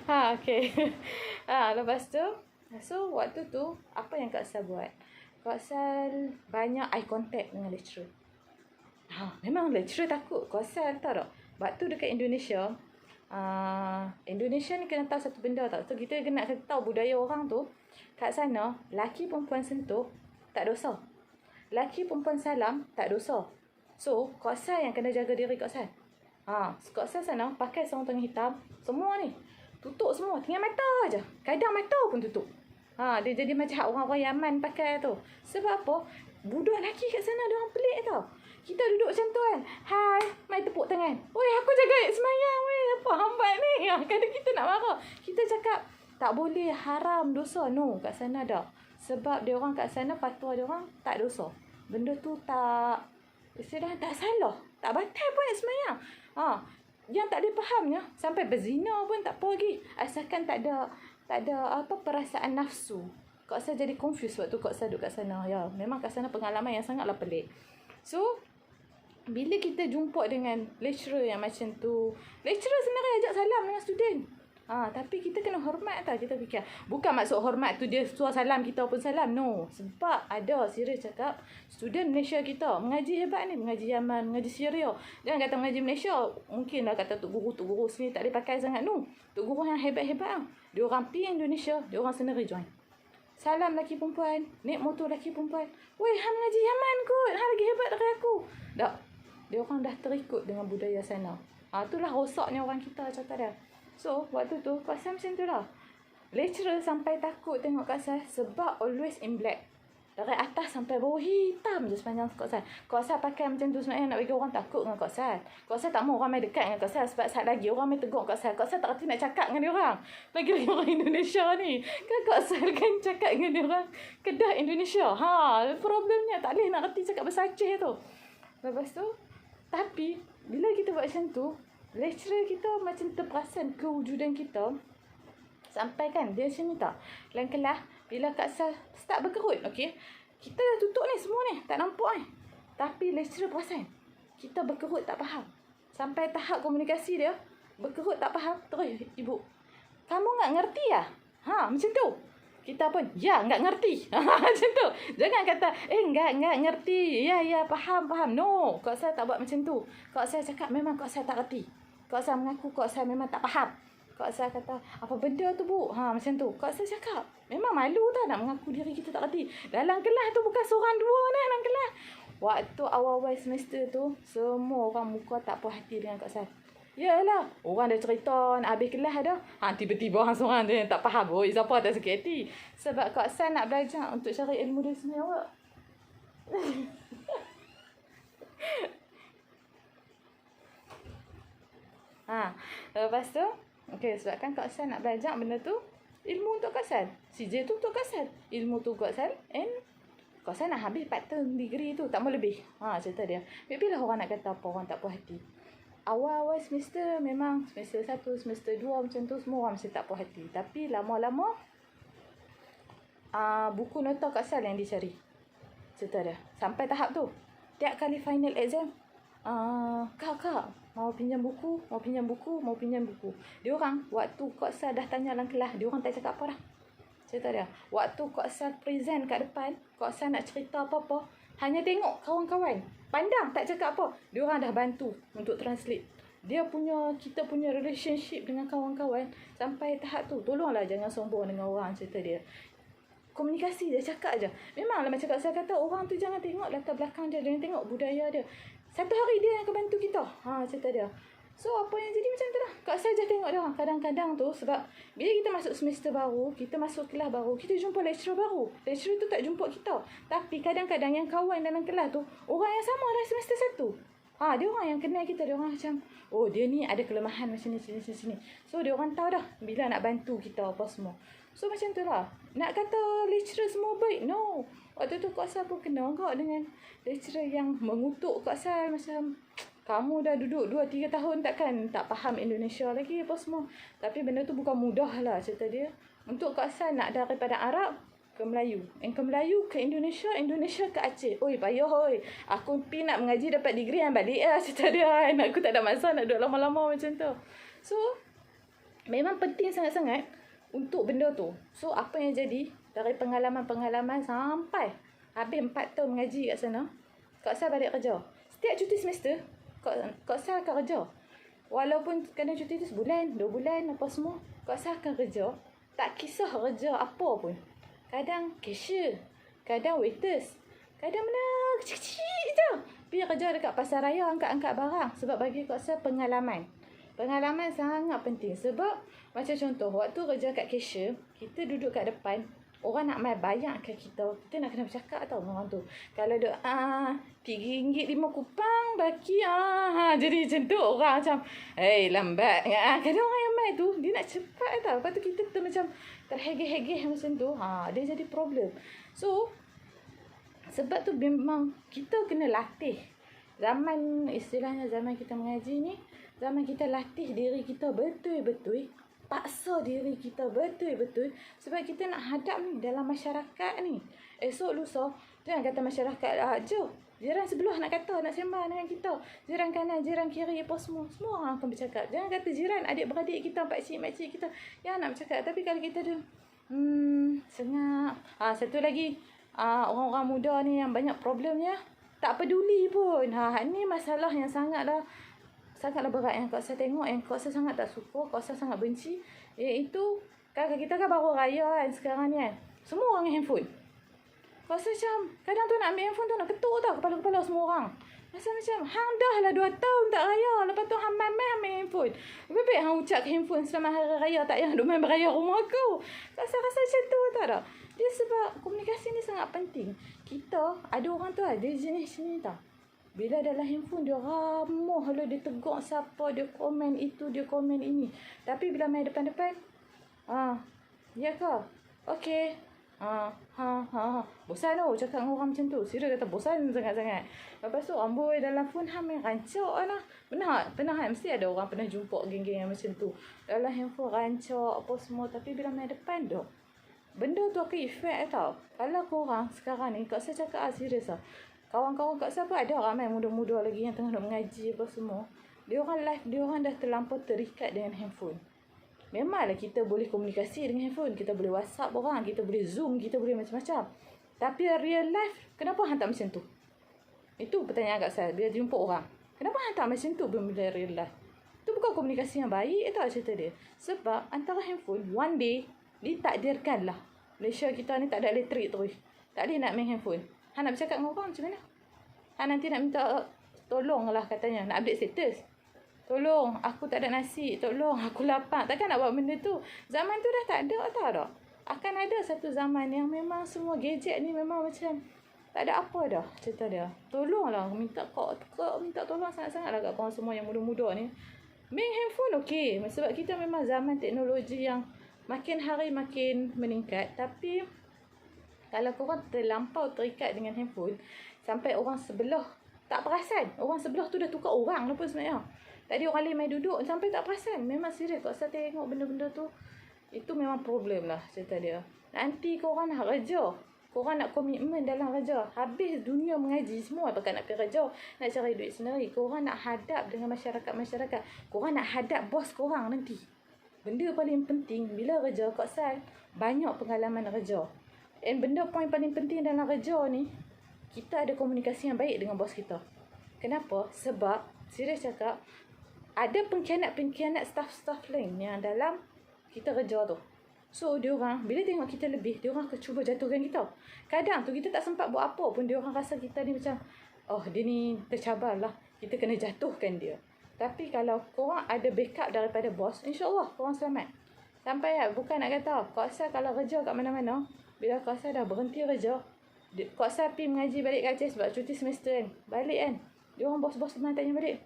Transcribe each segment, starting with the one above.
Okey. Lepas tu, so waktu tu, apa yang Kak Sal buat? Kak Sal banyak eye contact dengan lecturer. Memang lecturer takut. Kak Sal tahu tak? Waktu dekat Indonesia, Indonesia ni kena tahu satu benda tak? So, kita kena tahu budaya orang tu. Kat sana, laki perempuan sentuh, tak dosa. Laki perempuan salam, tak dosa. So, Kak Sal yang kena jaga diri Kak Sal. Kak Sal sana pakai sarung tangan hitam. Semua ni tutup semua. Tinggal mata aja. Kadang mata pun tutup. Dia jadi macam orang-orang Yaman pakai tu. Sebab apa? Budak lelaki kat sana dia orang pelik tau. Kita duduk macam tu kan. Hai, mai tepuk tangan. Oi, aku jaga semayang weh. Apa hambat ni? Kadang kita nak marah. Kita cakap tak boleh, haram, dosa. No, kat sana dah. Sebab dia orang kat sana fatwa dia orang tak dosa. Benda tu tak tak salah. Tak batal pun nak semayang. Yang tak boleh fahamnya sampai berzina pun tak apa lagi. Asalkan tak ada perasaan nafsu. Kak Sal jadi confused waktu Kak Sal duduk kat sana. Ya, memang kat sana pengalaman yang sangatlah pelik. So, bila kita jumpa dengan lecturer yang macam tu, lecturer sebenarnya ajak salam dengan student. Tapi kita kena hormat tau. Kita fikir, bukan maksud hormat tu dia suruh salam kita pun salam. No. Sebab ada serius cakap, student Malaysia kita mengaji hebat ni. Mengaji Yaman, mengaji Syria. Jangan kata mengaji Malaysia. Mungkin lah kata tuk guru sini tak boleh pakai sangat. No. Tuk guru yang hebat-hebat lah. Dia orang pergi Indonesia, dia orang sendiri join. Salam laki perempuan, naik motor laki perempuan. Weh, hang mengaji Yaman kot. Hang lagi hebat dari aku. Tak. Dia orang dah terikut dengan budaya sana. Itulah rosaknya orang kita cakap dia. So, waktu tu, Kak Sal macam tu lah. Lecturer sampai takut tengok Kak Sal sebab always in black. Dari atas sampai bawah hitam je sepanjang Kak Sal. Kak Sal pakai macam tu sebenarnya nak bagi orang takut dengan Kak Sal. Kak Sal tak mahu orang main dekat dengan Kak Sal sebab saat lagi orang main tegur Kak Sal. Kak Sal tak reti nak cakap dengan dia orang. Lagi-lagi orang Indonesia ni. Kan Kak Sal kan cakap dengan dia orang Kedah Indonesia. Problemnya tak boleh nak reti cakap bahasa Aceh tu. Lepas tu, tapi bila kita buat macam tu, lecturer kita macam terperasan kewujudan kita. Sampai kan dia macam ni tak. Dalam kelas, bila Kak Sal start berkerut, okey, kita dah tutup ni semua ni, tak nampak ni. Tapi lecturer perasan kita berkerut tak faham. Sampai tahap komunikasi dia, berkerut tak faham. Terus, ibu, kamu tak ngerti lah? Macam tu. Kita pun, ya, tak ngerti. Macam tu. Jangan kata, enggak ngerti. Ya, faham. No, Kak Sal tak buat macam tu. Kak Sal cakap, memang Kak Sal tak ngerti. Kak Sal mengaku Kak Sal memang tak faham. Kak Sal kata, apa benda tu bu? Macam tu. Kak Sal cakap, memang malu tak nak mengaku diri kita tak ngerti. Dalam kelas tu bukan seorang dua dah dalam kelas. Waktu awal-awal semester tu, semua orang muka tak puas hati dengan Kak Sal. Yalah, orang dah cerita nak habis kelas dah. Tiba-tiba orang seorang dia tak faham. Siapa tak sakit hati. Sebab Kak Sal nak belajar untuk cari ilmu dia sendiri awak. Lepas tu, sebabkan Kak Sal nak belajar benda tu, ilmu untuk Kak Sal. CJ tu untuk Kak Sal. Ilmu tu Kak Sal. And Kak Sal nak habis part term degree tu, tak mau lebih. Cerita dia. Maybe lah orang nak kata apa, orang tak puas hati. Awal-awal semester memang semester 1, semester 2 macam tu semua orang mesti tak puas hati. Tapi lama-lama buku nota Kak Sal yang dicari. Cerita dia. Sampai tahap tu. Tiap kali final exam, Kak, mau pinjam buku. Dia orang waktu Kak Sal dah tanya dalam kelas, dia orang tak cakap apa dah. Cerita dia. Waktu Kak Sal present kat depan, Kak Sal nak cerita apa-apa, hanya tengok kawan-kawan. Pandang, tak cakap apa. Dia orang dah bantu untuk translate. Kita punya relationship dengan kawan-kawan sampai tahap tu. Tolonglah jangan sombong dengan orang, cerita dia. Komunikasi dia, cakap je. Memanglah macam Kak Sal kata, orang tu jangan tengok latar belakang dia, jangan tengok budaya dia. Satu hari dia yang akan bantu kita. Cerita dia. So, apa yang jadi macam tu lah. Kak Sal je tengok dia orang. Kadang-kadang tu, sebab bila kita masuk semester baru, kita masuk kelas baru, kita jumpa lecturer baru. Lecturer tu tak jumpa kita. Tapi kadang-kadang yang kawan dalam kelas tu, orang yang sama dari semester 1. Dia orang yang kenal kita. Dia orang macam, dia ni ada kelemahan macam ni, sini. So, dia orang tahu dah bila nak bantu kita apa semua. So, macam tu lah. Nak kata lecturer semua baik? No. Waktu tu Kak Sal pun kenal kak dengan lecturer yang mengutuk Kak Sal macam, kamu dah duduk 2-3 tahun takkan tak faham Indonesia lagi apa semua. Tapi benda tu bukan mudah lah, cerita dia. Untuk Kak Sal nak daripada Arab ke Melayu. Ke Melayu ke Indonesia, Indonesia ke Aceh. Payah. Aku pergi nak mengaji dapat degree yang balik lah, cerita dia. Aku tak ada masa nak duduk lama-lama macam tu. So, Memang penting sangat-sangat untuk benda tu. So, apa yang jadi dari pengalaman-pengalaman sampai habis 4 tahun mengaji kat sana, Kak Sal balik kerja. Setiap cuti semester, Kak Sal akan kerja. Walaupun kadang cuti tu sebulan, 2 bulan, apa semua, Kak Sal akan kerja. Tak kisah kerja apa pun. Kadang cashier, kadang waiters, kadang mana kecil-kecil je. Pergi kerja dekat pasar raya, angkat-angkat barang. Sebab bagi Kak Sal pengalaman. Pengalaman sangat penting. Sebab macam contoh, waktu kerja kat cashier, kita duduk kat depan, orang nak mai bayar ke kita. Kita nak kena bercakap tau dengan orang tu. Kalau duk RM3 5 kupang baki jadi macam tu orang macam lambat. Kadang orang yang mai tu dia nak cepat tau. Lepas tu kita tu macam terhegeh-hegeh macam tu. Dia jadi problem. So sebab tu memang kita kena latih. Istilahnya zaman kita mengaji ni, zaman kita latih diri kita betul-betul, paksa diri kita betul-betul sebab kita nak hadap ni dalam masyarakat ni. Esok lusa jangan kata masyarakat jauh, jiran sebelah nak kata, nak sembang dengan kita, jiran kanan, jiran kiri, apa semua orang akan bercakap. Jangan kata jiran, adik-beradik kita, pakcik, makcik kita yang nak bercakap. Tapi kalau kita ada sengap. Satu lagi, orang-orang muda ni yang banyak problemnya, tak peduli pun. Ni masalah yang sangatlah berat yang Kak Sal tengok, yang Kak Sal sangat tak suka, Kak Sal sangat benci, iaitu kan kita kan baru raya kan sekarang ni kan, semua orang dengan handphone. Kak Sal macam kadang tu nak ambil handphone tu nak ketuk tau kepala-kepala semua orang. Rasa macam hang dah lah 2 tahun tak raya, lepas tu hang main handphone. Lebih baik hang ucap ke handphone selama hari raya, tak payah duk main beraya rumah aku. Kak Sal rasa macam tu tak. Dia sebab komunikasi ni sangat penting. Kita ada orang tu ada jenis ni tau. Bila dalam handphone dia ramuh lah, dia tegur siapa, dia komen itu, dia komen ini. Tapi bila main depan-depan, ya ke? Okey. Bosan tau cakap dengan orang macam tu. Serius kata bosan sangat-sangat. Lepas tu amboi dalam phone main rancak lah. Pernah kan? Mesti ada orang pernah jumpa geng-geng yang macam tu. Dalam handphone rancak apa semua. Tapi bila main depan tu, benda tu akan efek tau. Kalau korang sekarang ni, Kak Sal cakap serius lah. Kawan-kawan Kak Sal pun ada ramai muda-muda lagi yang tengah nak mengaji apa semua. Dia orang live, dia orang dah terlampau terikat dengan handphone. Memanglah kita boleh komunikasi dengan handphone. Kita boleh WhatsApp orang, kita boleh Zoom, kita boleh macam-macam. Tapi real life, kenapa hang tak macam tu? Itu pertanyaan Kak Sal bila jumpa orang. Kenapa hang tak macam tu bila real life? Itu bukan komunikasi yang baik tau cerita dia. Sebab antara handphone, one day, ditakdirkan lah. Malaysia kita ni tak ada elektrik terus. Tak boleh nak main handphone. Han nak bercakap dengan orang macam mana? Han nanti nak minta tolong lah katanya. Nak update status. Tolong, aku tak ada nasi. Tolong, aku lapar. Takkan nak buat benda tu. Zaman tu dah tak ada tau dah. Akan ada satu zaman yang memang semua gadget ni memang macam tak ada apa dah cerita dia. Tolonglah. Minta tolong sangat-sangat lah kat korang semua yang muda-muda ni. Main handphone okey. Sebab kita memang zaman teknologi yang makin hari makin meningkat. Tapi kalau korang terlampau terikat dengan handphone, sampai orang sebelah tak perasan. Orang sebelah tu dah tukar orang lah pun sebenarnya. Tadi orang lain main duduk sampai tak perasan. Memang serius Kak Sal tengok benda-benda tu. Itu memang problem lah cerita dia. Nanti korang nak kerja. Korang nak komitmen dalam kerja. Habis dunia mengaji semua pakai nak pergi kerja. Nak cari duit sendiri. Korang nak hadap dengan masyarakat-masyarakat. Korang nak hadap bos korang nanti. Benda paling penting bila kerja Kak Sal banyak pengalaman kerja. And benda poin paling penting dalam kerja ni, kita ada komunikasi yang baik dengan bos kita. Kenapa? Sebab, serius cakap, ada pengkhianat-pengkhianat staff-staff lain yang dalam kita kerja tu. So, diorang, bila tengok kita lebih, diorang akan cuba jatuhkan kita. Kadang tu, kita tak sempat buat apa pun, diorang rasa kita ni macam, dia ni tercabar lah. Kita kena jatuhkan dia. Tapi kalau korang ada backup daripada bos, insyaAllah korang selamat. Sampai bukan nak kata, Kak Sal kalau kerja kat mana-mana, bila Kak Sal dah berhenti kerja, Kak Sal pergi mengaji balik kat Aceh sebab cuti semester kan. Balik kan. Dia orang bos-bos teman tanya balik.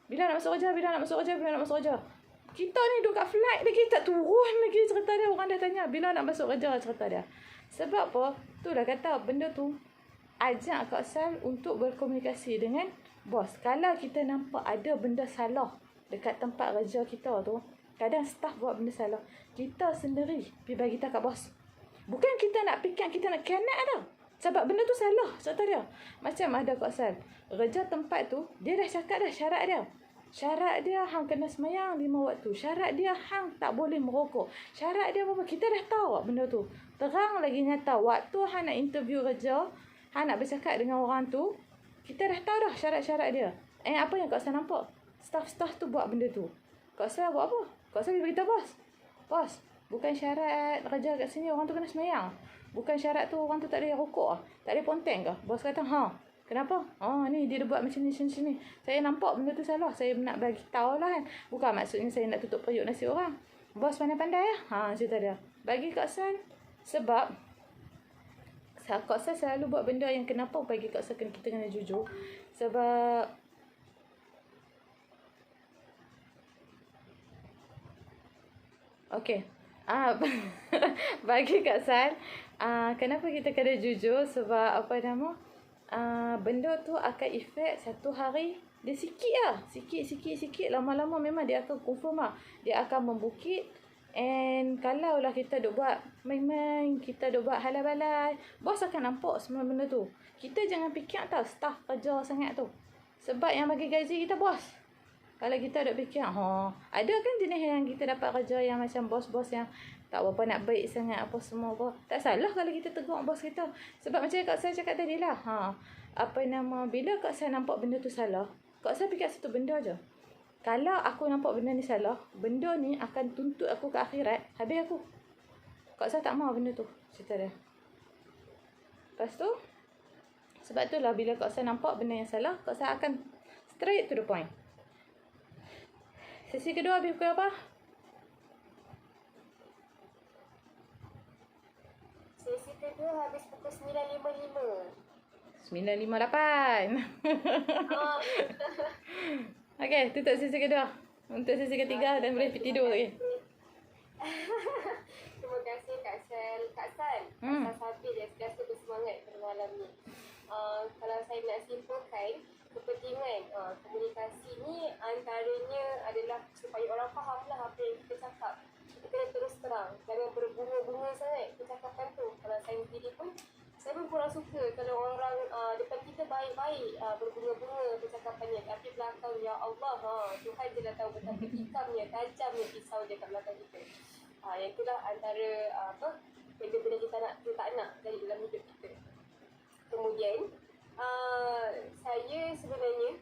Bila nak masuk kerja? Kita ni duduk kat flight lagi, tak turun lagi cerita dia. Orang dah tanya, bila nak masuk kerja cerita dia. Sebab apa? Itulah kata benda tu. Ajak Kak Sal untuk berkomunikasi dengan bos. Kalau kita nampak ada benda salah dekat tempat kerja kita tu, kadang staff buat benda salah, kita sendiri pergi bagi tahu kat bos. Bukan kita nak fikir kita nak khianat tau. Sebab benda tu salah cerita dia. Macam ada Kak Sal, kerja tempat tu, dia dah cakap dah syarat dia. Syarat dia hang kena semayang 5 waktu. Syarat dia hang tak boleh merokok. Syarat dia apa? Kita dah tahu benda tu. Terang lagi nyata. Waktu hang nak interview kerja, hang nak bercakap dengan orang tu, kita dah tahu dah syarat-syarat dia. Apa yang Kak San nampak? Staff-staff tu buat benda tu. Kak San buat apa? Kak San beritahu bos. Bos, bukan syarat kerja kat sini orang tu kena semayang. Bukan syarat tu orang tu tak boleh rokok. Tak boleh ponteng ke? Bos kata, kenapa? Ni dia buat macam ni. Saya nampak benda tu salah. Saya nak bagi tahu lah kan. Bukan maksudnya saya nak tutup periuk nasi orang. Bos pandai-pandai ya. Cerita dia. Bagi Kak San, sebab Kak San selalu buat benda yang kenapa bagi Kak San kita kena jujur. Sebab okey. Bagi Kak San, kenapa kita kena jujur? Sebab apa nama? Benda tu akan efek satu hari dia sikit lah. Sikit. Lama-lama memang dia akan confirm lah. Dia akan membukit. And kalau lah kita duk buat main-main, kita duk buat halal-balai, bos akan nampak semua benda tu. Kita jangan fikir tau staff kerja sangat tu. Sebab yang bagi gaji kita bos. Kalau kita duk fikir, ada kan jenis yang kita dapat kerja yang macam bos-bos yang tak berapa nak baik sangat apa semua apa. Tak salah kalau kita tegur bos kita. Sebab macam Kak San cakap tadi lah. Bila Kak San nampak benda tu salah, Kak San fikir satu benda je. Kalau aku nampak benda ni salah, benda ni akan tuntut aku ke akhirat, habis aku. Kak San tak mahu benda tu, cerita dia. Lepas tu, sebab tu lah bila Kak San nampak benda yang salah, Kak San akan straight to the point. Sesi kedua habis pukul apa? Sesi kedua habis pukul 9.55. 9.58. Okey, tutup sesi kedua. Untuk sesi ketiga dan boleh pergi tidur lagi. Terima kasih Kak San. Kak San Sabil yang sentiasa bersemangat pada malam ni. Kalau saya nak simpulkan, kepentingan komunikasi ni antaranya adalah supaya orang faham lah apa yang kita cakap. Kita kena terus terang, jangan berbunga-bunga sangat percakapan tu. Kalau saya sendiri pun, saya pun kurang suka kalau orang depan kita baik-baik berbunga-bunga percakapannya, tapi belakang ya Allah, Tuhan je dah tahu betapa hikamnya, tajamnya pisau dia kat belakang kita. Yang itulah antara benda-benda kita tak nak dari dalam hidup kita. Kemudian saya sebenarnya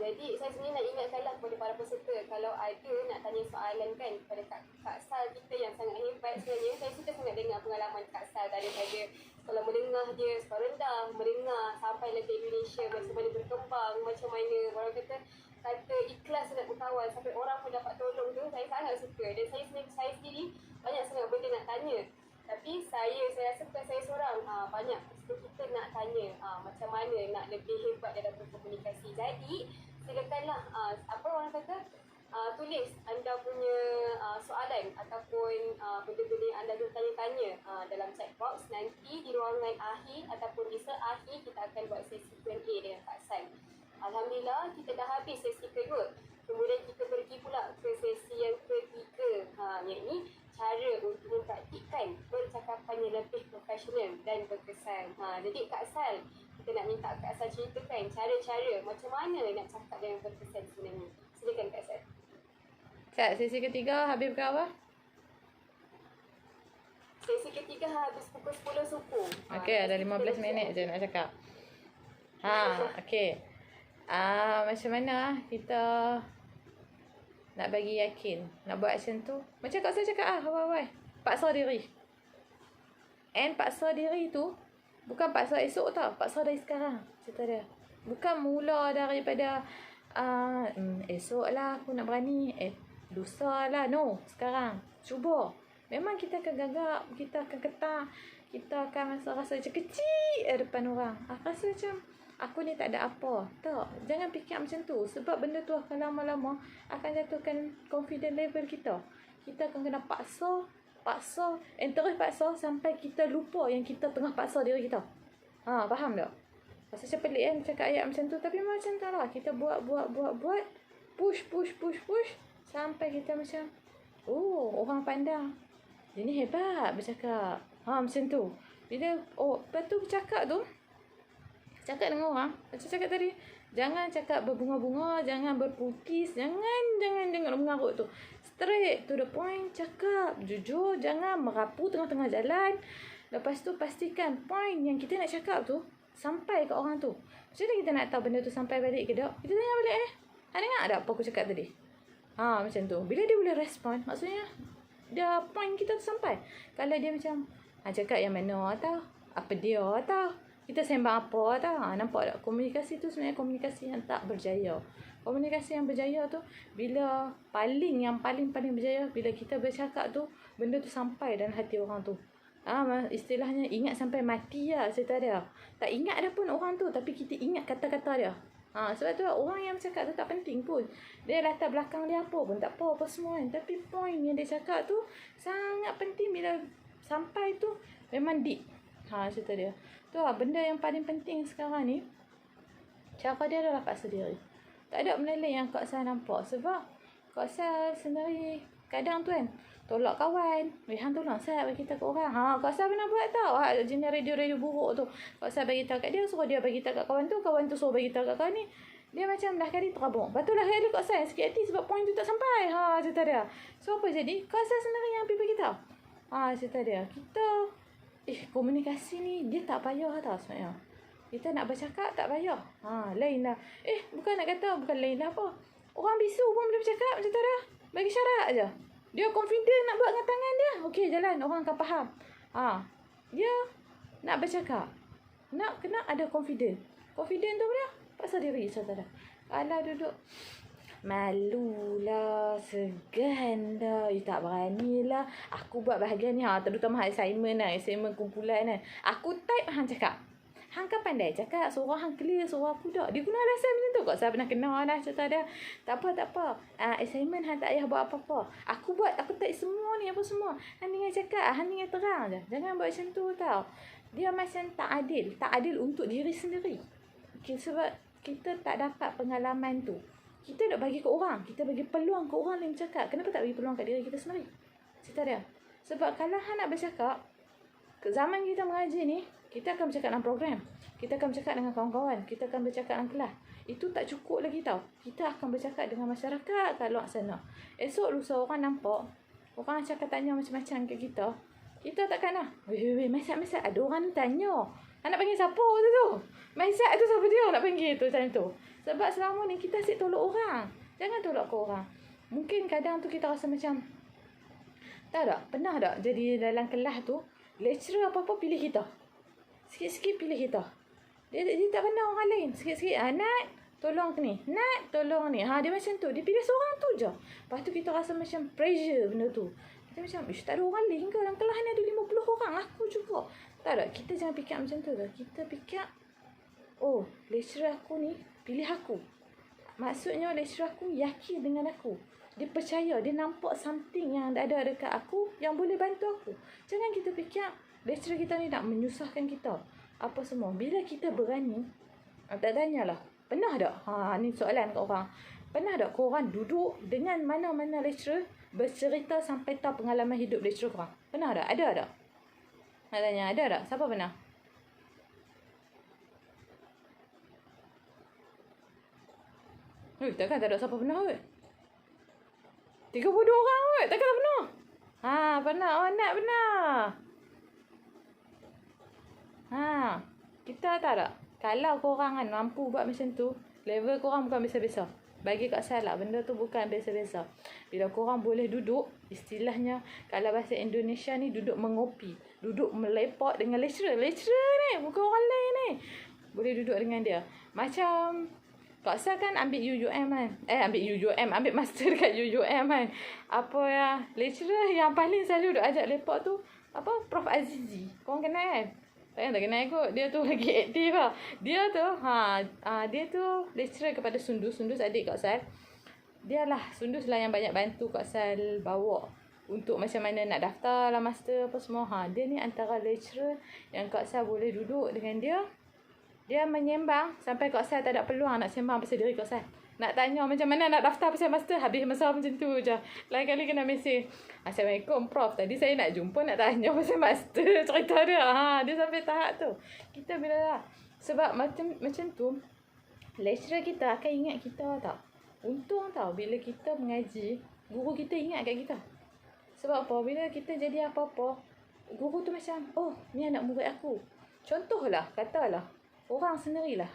jadi saya sebenarnya nak ingatkanlah kepada para peserta, kalau ada nak tanya soalan kan kepada Kak Sal kita yang sangat hebat. Sebenarnya saya suka sangat dengar pengalaman Kak Sal daripada sekolah menengah dia, sekolah rendah, menengah sampai ke Indonesia, macam mana berkembang, macam mana orang kata ikhlas nak berkawan sampai orang pun dapat tolong tu. Saya sangat suka dan saya sendiri banyak sangat benda nak tanya. Tapi saya rasa bukan saya seorang, banyak kita nak tanya macam mana nak lebih hebat dalam berkomunikasi. Jadi silakanlah apa orang kata tulis anda punya soalan ataupun benda-benda yang anda bertanya-tanya dalam chat box. Nanti di ruangan akhir ataupun di akhir kita akan buat sesi Q&A dengan Kak San. Alhamdulillah kita dah habis sesi kedua. Kemudian kita pergi pula ke sesi yang ketiga, iaitu cara untuk mempraktikkan percakapan yang lebih profesional dan berkesan. Jadi Kak Sal, kita nak minta Kak Sal ceritakan cara-cara macam mana nak cakap yang berkesan sebenarnya. Silakan Kak Sal. Sesi ketiga habis pukul apa? Sesi ketiga habis pukul 10 suku. Okey, ada 15 minit je nak cakap. Okey. Macam mana kita nak bagi yakin, nak buat action tu. Macam Kak saya cakap awal-awal. Paksa diri. And paksa diri tu bukan paksa esok tau, paksa dari sekarang. Cerita dia. Bukan mula daripada esok lah aku nak berani, lusa lah. No, sekarang. Cuba. Memang kita akan gagap, kita akan ketar, kita akan rasa macam kecil depan orang. Rasa macam aku ni tak ada apa. Tak. Jangan fikir macam tu. Sebab benda tu akan lama-lama akan jatuhkan confidence level kita. Kita akan kena paksa, terus paksa sampai kita lupa yang kita tengah paksa diri kita. Faham tak? Rasa macam pelik kan cakap ayat macam tu. Tapi macam tu lah. Kita buat. Push. Sampai kita macam, orang pandang. Dia ni hebat bercakap. Macam tu. Bila, lepas tu bercakap tu, cakap dengan orang, macam cakap tadi, Jangan cakap berbunga-bunga, jangan berpukis, jangan mengarut tu. Straight to the point, cakap jujur, jangan merapu tengah-tengah jalan. Lepas tu pastikan point yang kita nak cakap tu sampai ke orang tu. Macam mana kita nak tahu benda tu sampai balik ke tak? Kita tanya balik dengar tak apa aku cakap tadi? Macam tu. Bila dia boleh respon, maksudnya dia point kita tu sampai. Kalau dia macam cakap yang mana tau, apa dia tau, kita sembang apa tau. Nampak tak? Komunikasi tu sebenarnya komunikasi yang tak berjaya. Komunikasi yang berjaya tu bila yang paling berjaya bila kita bercakap tu benda tu sampai dalam hati orang tu. Istilahnya ingat sampai mati lah cerita dia. Tak ingat dah pun orang tu, tapi kita ingat kata-kata dia. Sebab tu orang yang bercakap tu tak penting pun. Dia latar belakang dia apa pun tak apa semua kan. Tapi point yang dia cakap tu sangat penting bila sampai tu memang deep. Cerita dia. Tu benda yang paling penting sekarang ni. Cara dia adalah paksa diri. Tak ada benda lain yang Kak Sal nampak. Sebab Kak Sal sendiri kadang tu kan tolak kawan. Hang tolong Sal bagi tahu kat orang. Kak Sal pernah buat tau. Jenis radio buruk tu. Kak Sal bagi tahu kat dia, suruh dia bagi tahu kat kawan tu suruh bagi tahu kat kawan ni. Dia macam dah kali terabung. Lepas tu dah kali Kak Sal sikit hati sebab point tu tak sampai. Cerita dia. So apa jadi? Kak Sal sendiri yang pergi bagi tahu. Cerita dia. Kita komunikasi ni dia tak payah tau sebenarnya. Kita nak bercakap tak payah. Lain lah. Bukan nak kata bukan lain lah apa. Orang bisu pun boleh bercakap macam tu dah. Bagi syarat aja. Dia confident nak buat dengan tangan dia. Okey, jalan. Orang akan faham. Dia nak bercakap. Nak kena ada confident. Confident tu apa? Paksa diri saudara. Kalau duduk malulah, segan dah, tak beranilah. Aku buat bahagian ni, terutama assignment kumpulan kan. Aku type, hang cakap. Hang kan pandai cakap, suara hang clear, suara aku tak. Dia guna alasan macam tu. Kok saya pernah kenal dah cerita dia. Tak apa. Assignment hang tak payah buat apa-apa. Aku type semua ni, apa semua. Hang tinggal cakap, hang tinggal terang je. Jangan buat macam tu tau. Dia macam tak adil. Tak adil untuk diri sendiri. Sebab kita tak dapat pengalaman tu. Kita nak bagi ke orang. Kita bagi peluang ke orang lain bercakap. Kenapa tak bagi peluang kat diri kita sendiri? Cerita dia. Sebab kalau hang nak bercakap, ke zaman kita mengaji ni, kita akan bercakap dalam program. Kita akan bercakap dengan kawan-kawan. Kita akan bercakap dalam kelas. Itu tak cukup lagi tau. Kita akan bercakap dengan masyarakat kat luar sana. Esok lusa orang nampak, orang cakap tanya macam-macam kat kita. Kita takkan lah. Masak. Ada orang tanya. Nak panggil siapa tu? Masak tu siapa dia nak panggil tu macam tu. Sebab selama ni kita asyik tolak orang. Jangan tolak ke orang. Mungkin kadang tu kita rasa macam, tahu tak? Pernah tak jadi dalam kelas tu, lecturer apa-apa pilih kita. Sikit-sikit pilih kita. Dia tak pandang orang lain. Sikit-sikit, Nat, tolong ni. Nat, tolong ni. Dia macam tu. Dia pilih seorang tu je. Lepas tu kita rasa macam pressure benda tu. Kita macam, tak ada orang lain ke? Dalam kelas ni ada 50 orang. Aku juga. Tahu tak? Kita jangan fikir macam tu dah. Kita fikir, lecturer aku ni pilih aku. Maksudnya lecturer aku yakin dengan aku. Dia percaya, dia nampak something yang ada dekat aku yang boleh bantu aku. Jangan kita fikir lecturer kita ni nak menyusahkan kita. Apa semua. Bila kita berani, tak tanyalah. Pernah tak? Ni soalan kat orang. Pernah tak korang duduk dengan mana-mana lecturer bercerita sampai tahu pengalaman hidup lecturer korang? Pernah tak? Ada tak? Nak tanya, ada tak? Siapa pernah? Takkan tak ada siapa pernah kot? 32 orang kot. Takkan tak pernah? Pernah. Nak pernah. Kita tahu tak? Kalau korang kan mampu buat macam tu, level korang bukan biasa-biasa. Bagi Kak Salah, benda tu bukan biasa-biasa. Bila korang boleh duduk, istilahnya, kalau bahasa Indonesia ni, duduk mengopi. Duduk melepak dengan lecturer. Lecturer ni, bukan orang lain ni. Boleh duduk dengan dia. Macam Kak Sal kan ambil UUM kan. Ambil master dekat UUM kan. Lecturer yang paling selalu duduk ajak lepak tu, Prof Azizi. Korang kenal kan? Tak kenal kot. Dia tu lagi aktif lah. Dia tu lecturer kepada Sundus adik Kak Sal. Dia lah, Sundus lah yang banyak bantu Kak Sal bawa untuk macam mana nak daftar lah master apa semua. Dia ni antara lecturer yang Kak Sal boleh duduk dengan dia. Dia menyembang sampai Kak Sal tak ada peluang nak sembang pasal diri Kak Sal. Nak tanya macam mana nak daftar pasal master, habis masa macam tu je. Lain kali kena mesej, Assalamualaikum Prof, tadi saya nak jumpa nak tanya pasal master. Cerita dia. Dia sampai tahap tu. Kita bila lah. Sebab macam tu, lecturer kita akan ingat kita tau. Untung tau bila kita mengaji, guru kita ingat kat kita. Sebab apa? Bila kita jadi apa-apa, guru tu macam, oh, ni anak murid aku. Contohlah, katalah, orang sendirilah.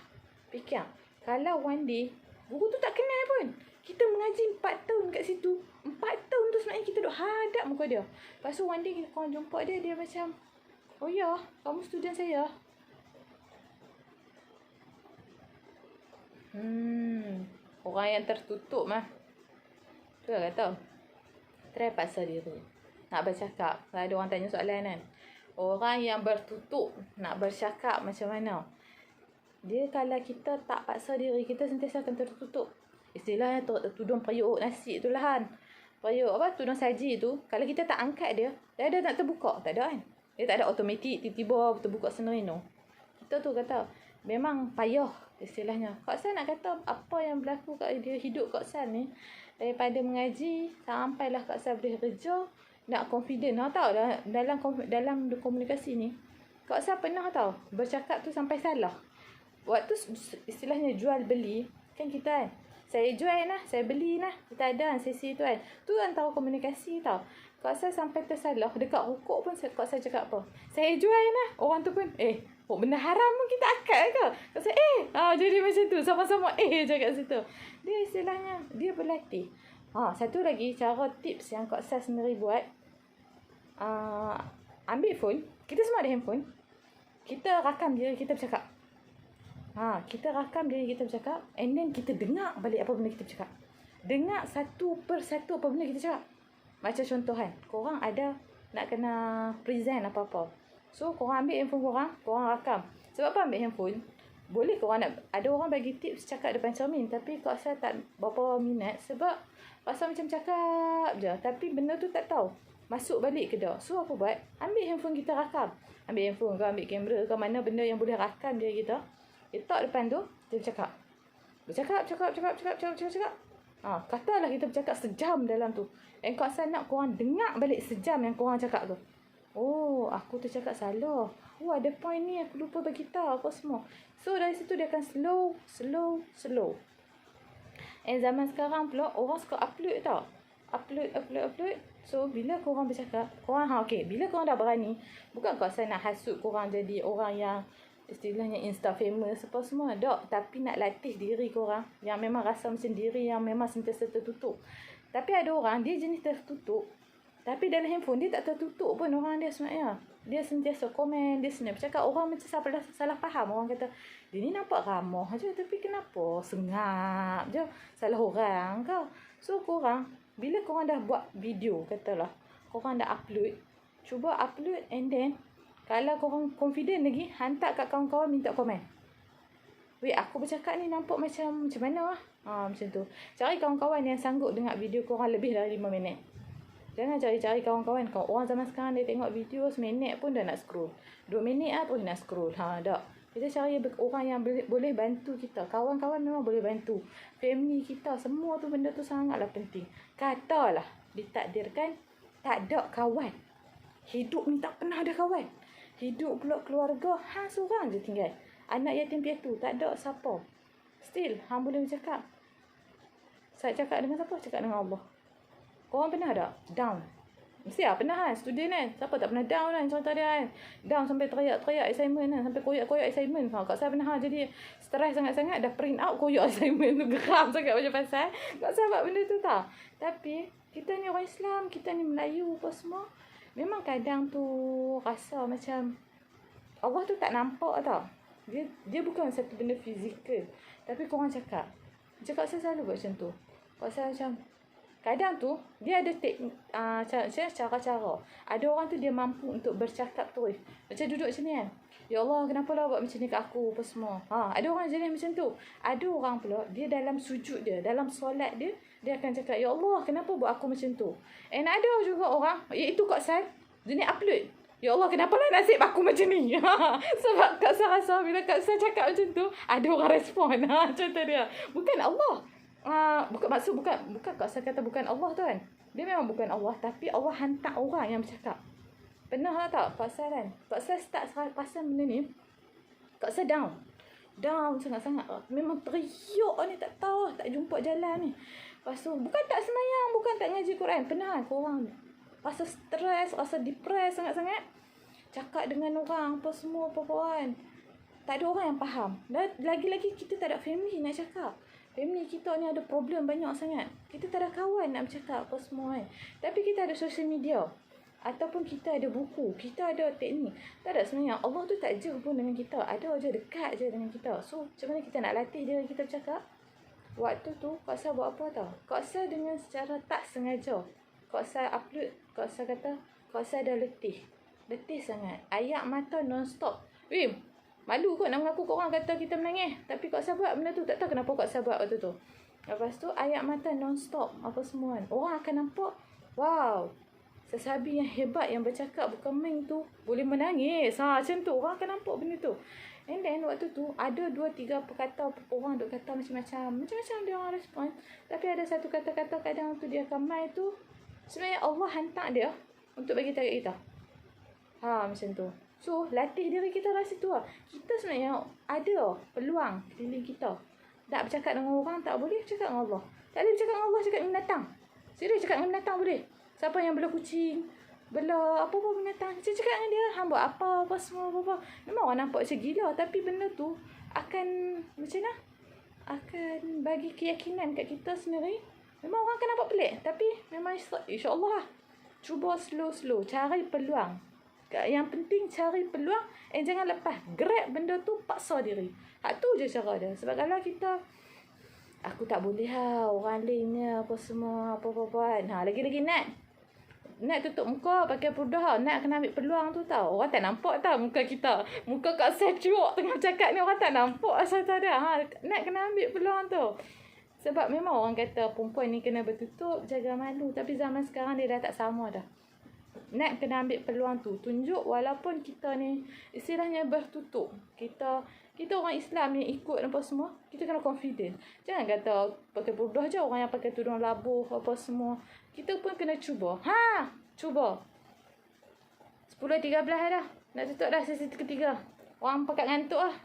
Fikir, kalau one day, guru tu tak kenal pun. Kita mengaji 4 tahun kat situ. 4 tahun tu sebenarnya kita duduk hadap muka dia. Lepas tu one day kita korang jumpa dia, dia macam, oh ya, kamu student saya. Orang yang tertutup mah. Tu lah kata. Try paksa diri. Nak bercakap. Kalau ada orang tanya soalan kan. Orang yang bertutup nak bercakap macam mana? Dia kalau kita tak paksa diri, kita sentiasa akan tertutup. Istilahnya tudung periuk nasi tu lah kan. Periuk apa? Tudung saji tu. Kalau kita tak angkat dia, dia ada nak terbuka. Tak ada kan? Dia tak ada automatik tiba-tiba terbuka sendiri no. Kita tu kata, memang payah istilahnya. Kak San nak kata apa yang berlaku kat dia hidup Kak San ni. Daripada mengaji sampailah Kak San boleh kerja. Nak confident tahu dalam komunikasi ni. Kak San pernah tahu bercakap tu sampai salah. Waktu istilahnya jual beli kan kita kan. Saya jual lah, saya beli lah. Kita ada sesi tu kan. Tu antara komunikasi tau. Kak San sampai tersalah. Dekat rukuk pun Kak San cakap apa? Saya jual lah. Orang tu pun benda haram pun kita akad ke? Kak San jadi macam tu. Sama-sama cakap situ. Dia istilahnya dia berlatih. Satu lagi cara tips yang Kak San sendiri buat. Ambil phone. Kita semua ada handphone. Kita rakam diri kita bercakap. Kita rakam diri kita bercakap. And then kita dengar balik apa benda kita bercakap. Dengar satu per satu apa benda kita cakap. Macam contoh kan. Korang ada nak kena present apa-apa. So korang ambil handphone korang rakam. Sebab apa ambil handphone? Boleh korang nak, ada orang bagi tips cakap depan cermin. Tapi Kak San tak berapa minat. Sebab pasal macam cakap je. Tapi benda tu tak tahu masuk balik ke tak. So apa buat? Ambil handphone kita rakam. Ambil handphone ke ambil kamera ke mana benda yang boleh rakam diri kita. Letak depan tu, kita bercakap. Bercakap. Katalah kita bercakap sejam dalam tu. And Kak San nak korang dengar balik sejam yang korang cakap tu. Oh, aku tu cakap salah. Oh, ada point ni aku lupa beritahu apa semua. So dari situ dia akan slow. And zaman sekarang pula orang suka upload tau. Upload. So bila korang bercakap, bila korang dah berani, bukan Kak San nak hasut korang jadi orang yang istilahnya insta famous apa semua. Tak, tapi nak latih diri korang yang memang rasa macam diri yang memang sentiasa tertutup. Tapi ada orang dia jenis tertutup, tapi dalam handphone dia tak tertutup pun orang dia sebenarnya. Dia sentiasa komen, dia sentiasa bercakap. Orang macam salah faham. Orang kata, dia ni nampak ramah je, tapi kenapa sengap je, salah orang ke? So korang, bila korang dah buat video, katalah korang dah upload, cuba upload and then kalau korang confident lagi, hantar kat kawan-kawan minta komen. Weh, aku bercakap ni nampak macam mana lah. Macam tu. Cari kawan-kawan yang sanggup dengar video korang lebih dari 5 minit. Jangan cari kawan-kawan. Kalau orang zaman sekarang dia tengok video seminit pun dah nak scroll. 2 minit lah pun nak scroll. Tak. Kita cari orang yang boleh bantu kita. Kawan-kawan memang boleh bantu. Family kita, semua tu benda tu sangatlah penting. Katalah ditakdirkan tak ada kawan. Hidup ni tak pernah ada kawan. Hidup pula keluarga, seorang je tinggal. Anak yatim piatu, tak ada siapa. Still, hang boleh bercakap. Saya cakap dengan siapa? Cakap dengan Allah. Korang pernah tak? Down. Mesti lah, pernah kan? Student kan? Siapa tak pernah down kan? Contoh dia kan? Down sampai teriak-teriak assignment kan? Sampai koyak-koyak assignment. Kak saya pernah jadi stres sangat-sangat. Dah print out koyak assignment tu. Geram sangat macam pasal. Kak saya buat benda tu tak? Tapi, kita ni orang Islam, kita ni Melayu apa semua. Memang kadang tu rasa macam Allah tu tak nampak tau. Dia bukan satu benda fizikal. Tapi korang cakap. Cakap saya selalu buat macam tu. Kak saya macam kadang tu dia ada cara-cara. Ada orang tu dia mampu untuk bercakap terus. Macam duduk macam ni kan. Ya Allah, kenapa lah buat macam ni kat aku apa semua. Ada orang jenis macam tu. Ada orang pula dia dalam sujud dia, dalam solat dia akan cakap, ya Allah, kenapa buat aku macam tu. And ada juga orang, iaitu Kak San, dia ni upload. Ya Allah, kenapa lah nasib aku macam ni. Sebab Kak San rasa bila Kak San cakap macam tu, ada orang respon. Contoh dia. Bukan Allah. Bukan Kak San kata bukan Allah tu kan. Dia memang bukan Allah, tapi Allah hantar orang yang bercakap. Pernah tak Kak San kan? Kak San start pasal benda ni, Kak San down. down sangat-sangat. Memang teriuk ni, tak tahu, tak jumpa jalan ni. Lepas tu, bukan tak semayang, bukan tak ngaji Quran. Pernah korang rasa stres, rasa depress sangat-sangat. Cakap dengan orang, apa semua, apa-apaan. Tak ada orang yang faham. Dan lagi-lagi kita tak ada family nak cakap. Family kita ni ada problem banyak sangat. Kita tak ada kawan nak bercakap apa semua kan. Tapi kita ada social media. Ataupun kita ada buku. Kita ada teknik. Tak ada sebenarnya. Allah tu tak jauh pun dengan kita. Ada je, dekat je dengan kita. So, macam mana kita nak latih diri kita bercakap? Waktu tu, Kak Sal buat apa tau? Kak Sal dengan secara tak sengaja. Kak Sal upload. Kak Sal kata, Kak Sal dah letih. Letih sangat. Ayak mata non-stop. Malu kot nak mengaku korang kata kita menangis. Tapi Kak Sal buat benda tu. Tak tahu kenapa Kak Sal buat waktu tu. Lepas tu, ayak mata non-stop. Apa semua kan. Orang akan nampak, wow, sesabi yang hebat yang bercakap bukan main tu. Boleh menangis. Macam tu. Orang akan nampak benda tu. And then waktu tu ada 2-3 perkata orang duk kata macam-macam dia orang respon. Tapi ada satu kata-kata kadang tu dia akan mai tu sebenarnya Allah hantar dia untuk bagi tahu kita. Macam tu. So latih diri kita rasa tu lah. Kita sebenarnya ada peluang keliling kita. Tak bercakap dengan orang tak boleh, bercakap dengan Allah. Tak boleh bercakap dengan Allah, cakap dengan binatang. Serius cakap dengan binatang boleh. Siapa yang bela kucing, bela apa-apa binatang, cakap dengan dia, hang buat apa semua apa-apa. Memang orang nampak macam gila, tapi benda tu akan macam mana? Akan bagi keyakinan kat kita sendiri. Memang orang akan nampak pelik, tapi memang insya-Allah lah. Cuba slow-slow, cari peluang. Yang penting cari peluang, jangan lepas grab benda tu, paksa diri. Hak tu je cara dia. Sebab kalau kita aku tak boleh orang lainnya apa semua apa-apa kan. Lagi-lagi Nak tutup muka pakai pudar. Nak kena ambil peluang tu tau. Orang tak nampak tau muka kita. Muka Kak Sal cuak tengah cakap ni. Orang tak nampak asal tak ada. Nak kena ambil peluang tu. Sebab memang orang kata perempuan ni kena bertutup, jaga malu. Tapi zaman sekarang dia dah tak sama dah. Nak kena ambil peluang tu. Tunjuk walaupun kita ni istilahnya bertutup. Kita orang Islam yang ikut apa semua, kita kena confident. Jangan kata pakai pudar je orang yang pakai tudung labuh apa semua. Kita pun kena cuba. Cuba. 10.13 dah. Nak tutup dah sesi ketiga. Orang pakat ngantuk lah.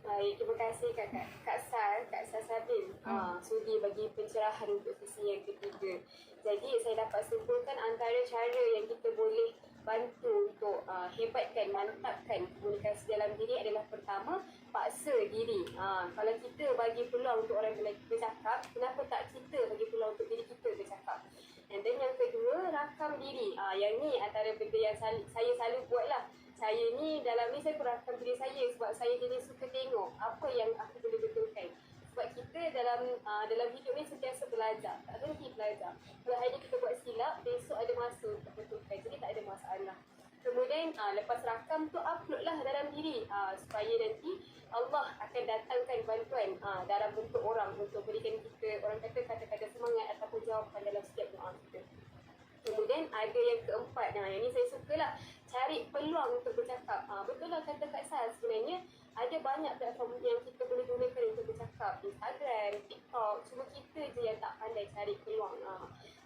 Baik, terima kasih Kak Sal Sabil. Sudi bagi pencerahan untuk sesi yang ketiga. Jadi saya dapat simpulkan antara cara yang kita boleh bantu untuk hebatkan, mantapkan komunikasi dalam diri adalah pertama, paksa diri. Kalau kita bagi peluang untuk orang bercakap, kenapa tak kita bagi peluang untuk diri kita bercakap? And then yang kedua, rakam diri. Yang ni antara benda yang saya selalu buat lah. Saya ni dalam ni saya rakam diri saya sebab saya jadi suka tengok apa yang aku boleh betulkan. Sebab kita dalam hidup ni sentiasa belajar, tak berhenti belajar. Kalau hari ni kita buat silap, besok ada masa untuk betulkan. Jadi tak ada masalah. Kemudian lepas rakam tu upload lah dalam diri supaya nanti Allah akan datangkan bantuan dalam bentuk orang untuk berikan kita orang kata-kata semangat ataupun jawapan dalam setiap doa kita. Kemudian ada yang keempat, yang ni saya sukalah, cari peluang untuk bercakap. Betul lah kata Kak Sal, sebenarnya ada banyak platform yang kita boleh gunakan untuk bercakap. Instagram, TikTok, cuma kita je yang tak pandai cari peluang.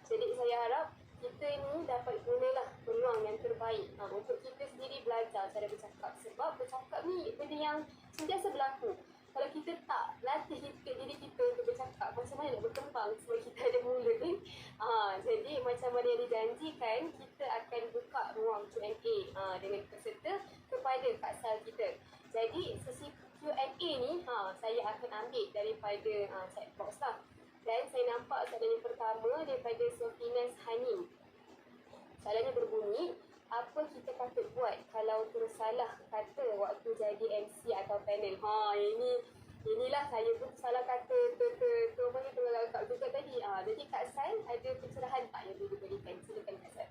Jadi saya harap kita ni dapat gunalah peluang yang terbaik untuk kita sendiri belajar cara bercakap. Sebab bercakap ni benda yang sentiasa berlaku. Kalau kita tak latih diri kita untuk bercakap, macam mana nak berkembang sebab kita ada mulut ni. Jadi macam mana yang dijanjikan, kita akan buka ruang Q&A dengan peserta kepada Kak Sal kita. Jadi sesi Q&A ni saya akan ambil daripada chat box lah. Dan saya nampak soalan yang pertama daripada Sofinas Hanim. Soalannya berbunyi, apa kita patut buat kalau tersalah kata waktu jadi MC atau panel? Inilah saya pun salah kata terlagak juga tadi. Jadi Kak Sal ada pencerahan tak yang boleh diberikan? Silakan Kak Sal.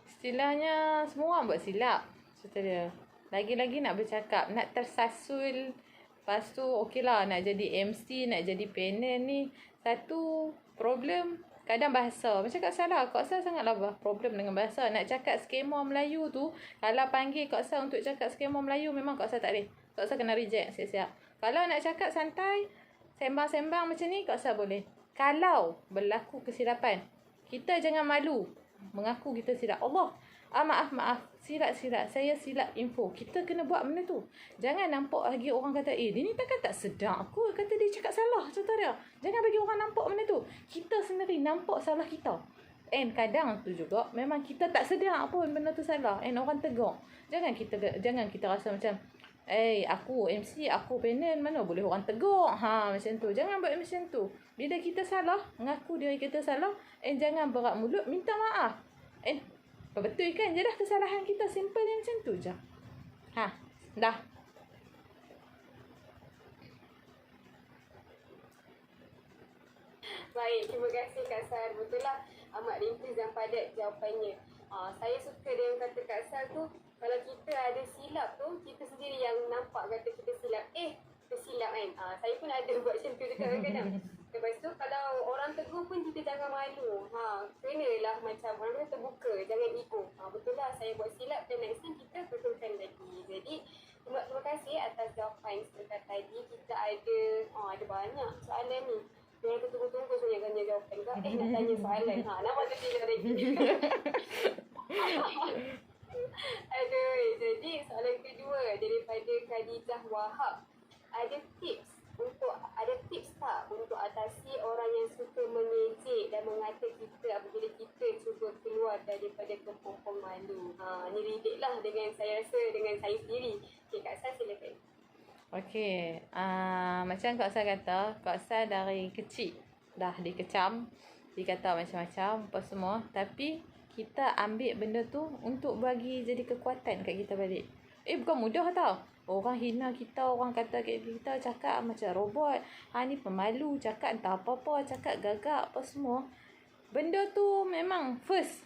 Istilahnya semua orang buat silap. Cerita dia. Lagi-lagi nak bercakap, nak tersasul. Lepas tu okeylah nak jadi MC, nak jadi panel ni. Satu problem kadang bahasa. Macam Kak Sal lah. Kak Sal sangatlah problem dengan bahasa. Nak cakap skema Melayu tu, kalau panggil Kak Sal untuk cakap skema Melayu, memang Kak Sal tak boleh. Kak Sal kena reject siap-siap. Kalau nak cakap santai, sembang-sembang macam ni, Kak Sal boleh. Kalau berlaku kesilapan, kita jangan malu mengaku kita silap. Allah, Maaf. Silap. Saya silap info. Kita kena buat benda tu. Jangan nampak lagi orang kata, dia ni takkan tak sedar aku. Kata dia cakap salah. Contoh dia. Jangan bagi orang nampak benda tu. Kita sendiri nampak salah kita. And kadang tu juga, memang kita tak sedar pun benda tu salah. And orang tegur. Jangan kita rasa macam, aku MC, aku panel, mana boleh orang tegur. Macam tu. Jangan buat macam tu. Bila kita salah, mengaku diri kita salah, and jangan berat mulut, minta maaf. And betulkan je dah kesalahan kita. Simple yang macam tu je. Dah. Baik, terima kasih Kak Sal. Betul lah, amat ringkas dan padat jawapannya. Saya suka dengan kata Kak Sal tu, kalau kita ada silap tu, kita sendiri yang nampak kata kita silap. Tersilap kan. Saya pun ada buat macam tu juga kadang-kadang. Lepas tu, kalau orang tegur pun kita jangan malu. Kenalah macam orang kata terbuka, jangan ego. Betul lah, saya buat silap dan next time kita betulkan lagi. Jadi, terima kasih atas jawapan sebentar tadi. Kita ada banyak soalan ni. Dia orang tunggu-tunggu sebenarnya tanya jawapan kak. Nak tanya soalan. Nampak tu tidak lagi. Aduh, jadi soalan kedua daripada Khadijah Wahab. Ada tips tak untuk atasi orang yang suka mengejek dan mengata kita apabila kita cuba keluar daripada kepompong malu? Ni relate lah dengan saya rasa dengan saya sendiri. Okay, Kak Sal silakan. Okey, macam Kak Sal kata, Kak Sal dari kecil dah dikecam, dikata macam-macam apa semua, tapi kita ambil benda tu untuk bagi jadi kekuatan kat kita balik. Bukan mudah tau. Orang hina kita, orang kata kita cakap macam robot, ni pemalu, cakap entah apa-apa, cakap gagak apa semua. Benda tu memang first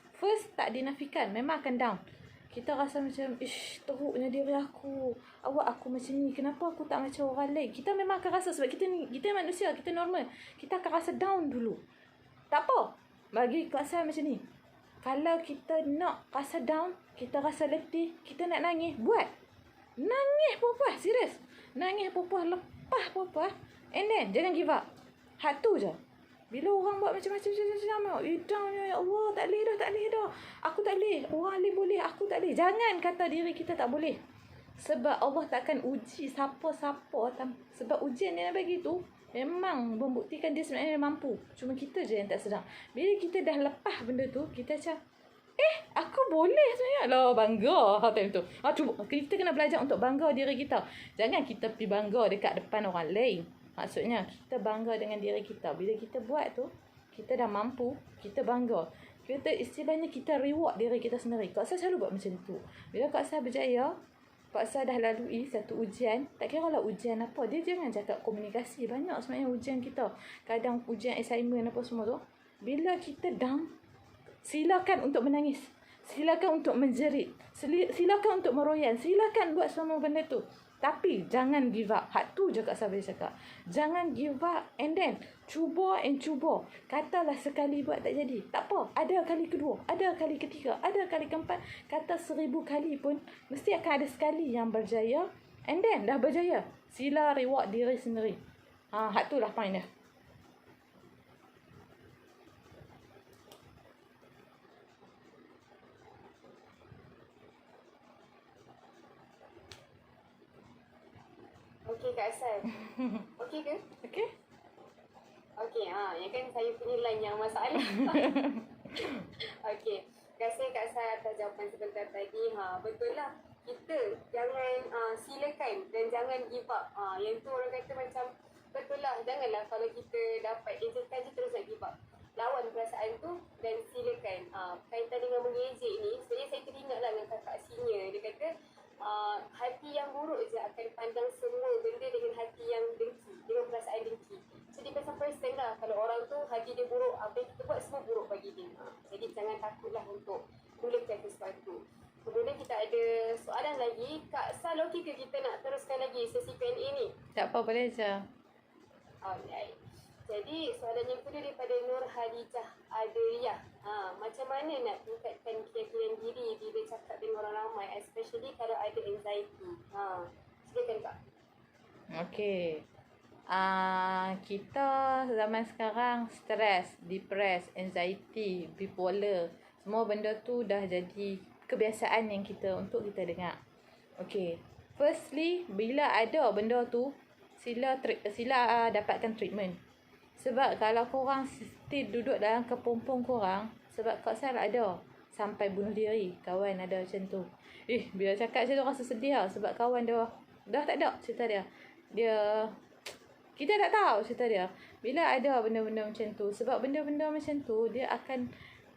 tak dinafikan, memang akan down. Kita rasa macam, teruknya diri aku. Awak aku macam ni, kenapa aku tak macam orang lain? Kita memang akan rasa, sebab kita manusia, kita normal. Kita akan rasa down dulu. Tak apa. Bagi Kak Sal macam ni. Kalau kita nak rasa down, kita rasa letih, kita nak nangis, buat. Nangis puas-puas, serius. Nangis puas-puas, lepas puas-puas. And then, jangan give up. Hak tu je. Bila orang buat macam-macam, downnya, ya Allah, tak boleh dah. Aku tak boleh. Orang lain boleh, aku tak boleh. Jangan kata diri kita tak boleh. Sebab Allah takkan uji siapa-siapa. Sebab ujian yang bagi tu, memang membuktikan dia sebenarnya mampu. Cuma kita je yang tak sedar. Bila kita dah lepas benda tu, kita macam, aku boleh sebenarnya. Lah, bangga time tu. Cuba. Kita kena belajar untuk bangga diri kita. Jangan kita pergi bangga dekat depan orang lain. Maksudnya, kita bangga dengan diri kita. Bila kita buat tu, kita dah mampu, kita bangga. Istilahnya kita reward diri kita sendiri. Kak Sal selalu buat macam tu. Bila Kak Sal berjaya, Kak Sal dah lalui satu ujian. Tak kira lah ujian apa. Dia jangan cakap komunikasi. Banyak sebenarnya ujian kita. Kadang ujian assignment apa semua tu. Bila kita down, silakan untuk menangis. Silakan untuk menjerit. Silakan untuk meroyan. Silakan buat semua benda tu. Tapi jangan give up. Hak tu je Kak Sal boleh cakap. Jangan give up and then cuba. Katalah sekali buat tak jadi. Tak apa. Ada kali kedua. Ada kali ketiga. Ada kali keempat. Kata 1000 kali pun mesti akan ada sekali yang berjaya. And then dah berjaya. Sila reward diri sendiri. Hak tu lah point dia. Okey Kak Sal. Okey ke? Okey. Okey, yang kan saya punya line yang masalah. Okey. Terima kasih Kak Sal atas jawapan sebentar tadi. Betul lah. Kita jangan silakan dan jangan give up. Yang tu orang kata macam betul lah. Janganlah kalau kita dapat ejekan je terus nak give up. Lawan perasaan tu dan silakan. Kaitan dengan mengejek ni, sebenarnya saya teringat lah dengan kakak senior. Dia kata, hati yang buruk je akan pandang semua benda dengan hati yang dengki, dengan perasaan dengki. So dia pasal person lah. Kalau orang tu hati dia buruk, apa yang kita buat semua buruk bagi dia. Jadi jangan takutlah untuk mulakan sesuatu. Kemudian kita ada soalan lagi. Kak Sal, okey ke kita nak teruskan lagi sesi Q&A ni? Tak apa, boleh je. Alright. Jadi soalan yang kedua daripada Nur Hadijah Adriyah. Macam mana nak tingkatkan keyakinan diri bila cakap dengan orang ramai, especially kalau ada anxiety? Silakan Kak. Okey. Kita zaman sekarang stres, depress, anxiety, bipolar. Semua benda tu dah jadi kebiasaan yang kita untuk kita dengar. Okay. Firstly, bila ada benda tu, sila dapatkan treatment. Sebab kalau korang still duduk dalam kepompong korang, sebab Kak Sal ada sampai bunuh diri, kawan ada macam tu. Bila cakap macam tu rasa sedih lah, sebab kawan dah tak ada cerita dia. Kita tak tahu cerita dia. Bila ada benda-benda macam tu, sebab benda-benda macam tu dia akan,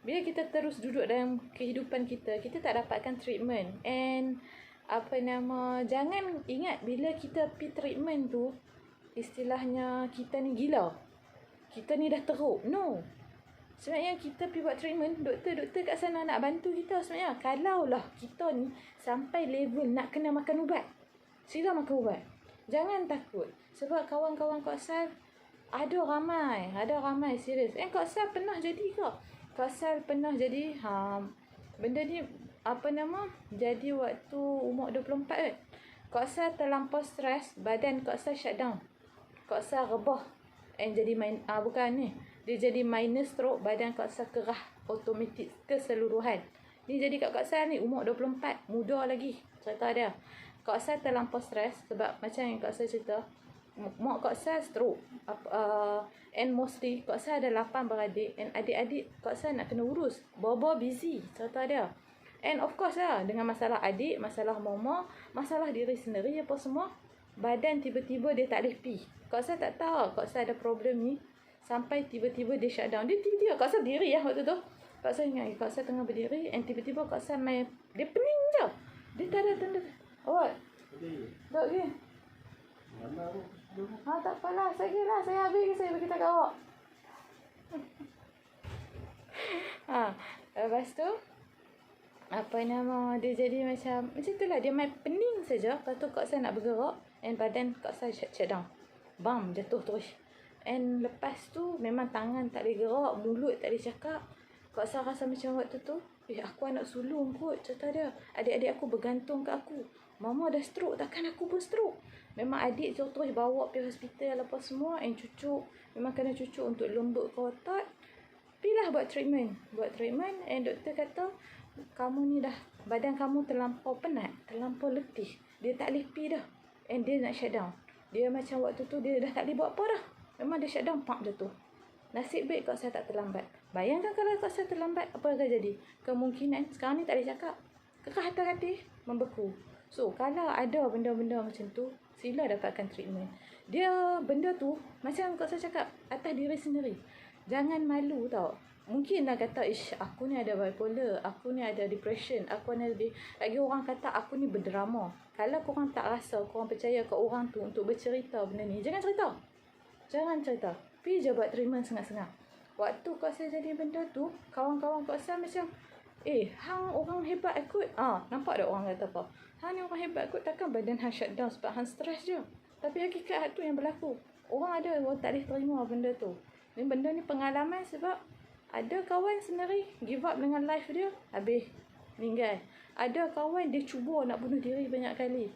bila kita terus duduk dalam kehidupan kita, kita tak dapatkan treatment. And jangan ingat bila kita pergi treatment tu, istilahnya kita ni gila, kita ni dah teruk. No. Sebenarnya kita pergi buat treatment, doktor kat sana nak bantu kita sebenarnya. Kalaulah kita ni sampai level nak kena makan ubat, sila makan ubat. Jangan takut. Sebab kawan-kawan Kak Sal ada ramai serius. Kak Sal pernah jadi ke? Kak Sal pernah jadi benda ni jadi waktu umur 24 kan. Kak Sal terlampau stres, badan Kak Sal shut down. Kak Sal rebah jadi dia jadi minor stroke, badan Kak Sal kerah automatik keseluruhan. Ni jadi kat Kak Sal ni umur 24, muda lagi cerita dia. Kak Sal terlampau stres sebab macam yang Kak Sal cerita, mak Kak Sal stroke. And mostly Kak Sal ada 8 beradik, and adik-adik Kak Sal nak kena urus. Baba busy cerita dia. And of course lah, dengan masalah adik, masalah mama, masalah diri sendiri apa semua, badan tiba-tiba dia tak boleh pi. Kak Sal tak tahu Kak Sal ada problem ni, sampai tiba-tiba dia shut down. Dia tiba-tiba Kak Sal berdiri waktu tu. Kak Sal ingat Kak Sal tengah berdiri, and tiba-tiba Kak Sal dia pening je. Dia tak ada tanda. Awak? Tak ke? Tak apalah. Saya habis, saya beritahu kat awak. Lepas tu dia jadi macam tu lah, dia main pening saja. Lepas tu Kak Sal nak bergerak, and badan Kak Sal shut down. Bam, jatuh terus. And lepas tu memang tangan tak boleh gerak, mulut tak boleh cakap. Kak Sal rasa macam waktu tu, aku anak sulung kot cerita dia. Adik-adik aku bergantung kat aku. Mama dah stroke, takkan aku pun stroke. Memang adik terus bawa pergi hospital apa semua, and cucuk. Memang kena cucuk untuk lembut ke otot. Pergilah buat treatment, and doktor kata, kamu ni dah, badan kamu terlampau penat, terlampau letih. Dia tak boleh pergi dah. And dia nak shut down. Dia macam waktu tu dia dah tak boleh buat apa dah. Memang dia shut down, pump jatuh. Nasib baik Kak Sal tak terlambat. Bayangkan kalau Kak Sal terlambat, apa akan jadi? Kemungkinan sekarang ni tak boleh cakap. Kekal hati-hati, membeku. So, kalau ada benda-benda macam tu, sila dapatkan treatment. Benda tu, macam Kak Sal cakap, atas diri sendiri. Jangan malu tau. Mungkin lah kata, aku ni ada bipolar, aku ni ada depression, aku ni ada... Lagi orang kata aku ni berdrama. Kalau korang tak rasa, korang percaya ke orang tu untuk bercerita benda ni, jangan cerita. Pergi je buat treatment sengah-sengah. Waktu Kak Sal jadi benda tu, kawan-kawan Kak Sal macam, hang orang hebat kot. Nampak tak orang kata apa? Hang ni orang hebat kot, takkan badan hang shut down sebab hang stres je. Tapi hakikat tu yang berlaku. Orang tak boleh terima benda tu. Ni benda ni pengalaman sebab ada kawan sendiri give up dengan life dia, habis meninggal. Ada kawan dia cuba nak bunuh diri banyak kali.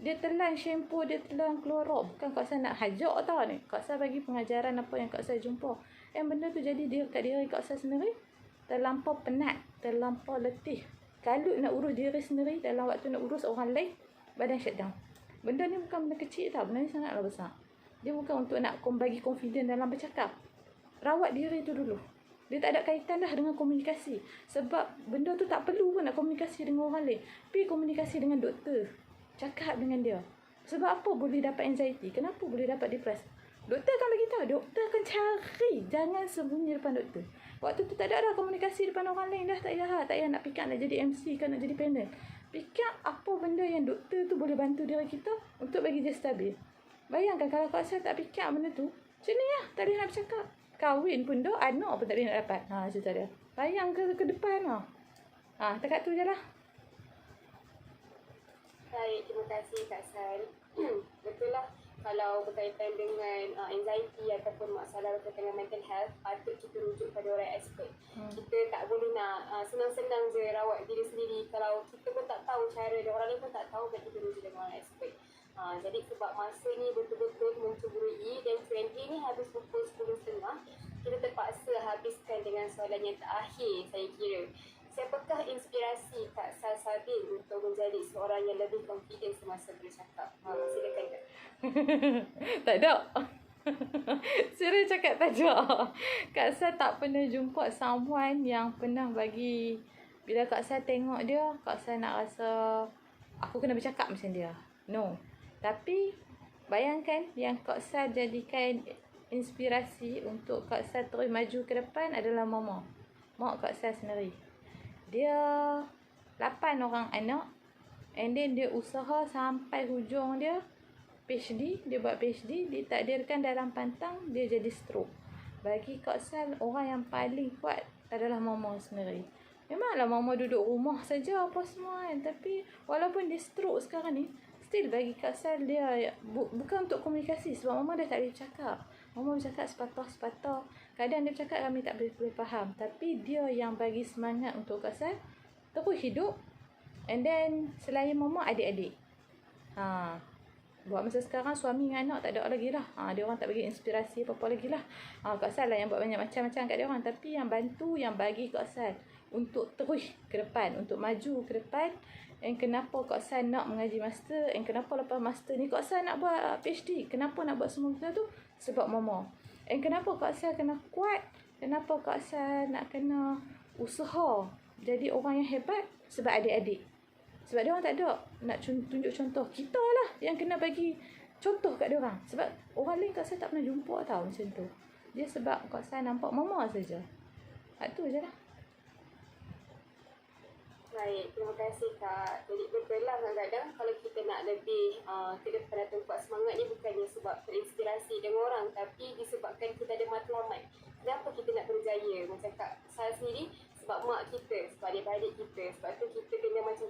Dia telan shampoo, dia telan klorok. Bukan Kak Sal nak hajak tau ni. Kak Sal bagi pengajaran apa yang Kak Sal jumpa. Yang benda tu jadi kat diri Kak Sal sendiri, terlampau penat, terlampau letih. Kalau nak urus diri sendiri, dalam waktu nak urus orang lain, badan shut down. Benda ni bukan benda kecil tau. Benda ni sangatlah besar. Dia bukan untuk nak bagi confident dalam bercakap. Rawat diri tu dulu. Dia tak ada kaitan dah dengan komunikasi. Sebab benda tu tak perlu pun nak komunikasi dengan orang lain. Pergi komunikasi dengan doktor. Cakap dengan dia. Sebab apa boleh dapat anxiety? Kenapa boleh dapat depresi? Doktor akan bagi tahu. Doktor akan cari. Jangan sembunyi depan doktor. Waktu tu tak ada dah komunikasi depan orang lain dah. Tak payah nak pick up nak jadi MC ke nak jadi panel. Pick up apa benda yang doktor tu boleh bantu diri kita untuk bagi dia stabil. Bayangkan kalau Kak Sal tak pick up benda tu, macam ni lah. Tak boleh nak bercakap. Kahwin pun dah, anak pun tak boleh nak dapat. Cerita dia. Bayang ke depan lah. Dekat tu je lah. Baik, terima kasih Kak Sal. Betul lah, kalau berkaitan dengan anxiety ataupun masalah berkaitan dengan mental health, patut kita rujuk pada orang expert. Kita tak boleh nak senang-senang je rawat diri sendiri. Kalau kita pun tak tahu cara dia, orang lain pun tak tahu, kita rujuk dengan orang expert. Jadi sebab masa ni betul-betul mencemburui dan Q&A ni habis pukul 10.30, kita terpaksa habiskan dengan soalan yang terakhir saya kira. Siapakah inspirasi Kak Sal Sabil untuk menjadi seorang yang lebih confident semasa bercakap? Silakan Kak. Tak ada. Serius cakap tak ada. Kak Sal tak pernah jumpa someone yang pernah bagi, bila Kak Sal tengok dia, Kak Sal nak rasa aku kena bercakap macam dia. No. Tapi bayangkan yang Kak Sal jadikan inspirasi untuk Kak Sal terus maju ke depan adalah mama. Mak Kak Sal sendiri. Dia 8 orang anak, and then dia usaha sampai hujung dia PhD, dia buat PhD, ditakdirkan dalam pantang dia jadi stroke. Bagi Kak Sal, orang yang paling kuat adalah mama sendiri. Memanglah mama duduk rumah saja apa semua kan, tapi walaupun dia stroke sekarang ni, still bagi Kak Sal dia bukan untuk komunikasi, sebab mama dah tak boleh bercakap. Mama bercakap sepatah-sepatah. Kadang dia bercakap kami tak boleh faham, tapi dia yang bagi semangat untuk Kak Sal terus hidup. And then selain mama, adik-adik. Buat masa sekarang suami dengan anak tak ada lagi lah. Dia orang tak bagi inspirasi apa-apa lagi lah. Kak Sal lah yang buat banyak macam-macam kat dia orang. Tapi yang bantu, yang bagi Kak Sal untuk terus ke depan, untuk maju ke depan. And kenapa Kak Sal nak mengaji master, and kenapa lepas master ni Kak Sal nak buat PhD, kenapa nak buat semua kita tu? Sebab mama. And kenapa Kak Sal kena kuat, kenapa Kak Sal nak kena usaha jadi orang yang hebat? Sebab adik-adik. Sebab dia orang tak ada nak tunjuk contoh. Kita lah yang kena bagi contoh kat dia orang. Sebab orang lain Kak Sal tak pernah jumpa tau macam tu. Dia sebab Kak Sal nampak mama saja. Tu je lah. Baik, terima kasih Kak. Jadi betul lah kadang-kadang kalau kita nak lebih ke depan atau kuat semangat ni bukannya sebab terinspirasi dengan orang, tapi disebabkan kita ada matlamat. Kenapa kita nak berjaya? Macam Kak Sal sendiri, sebab mak kita, sebab adik-adik kita. Sebab tu kita kena macam,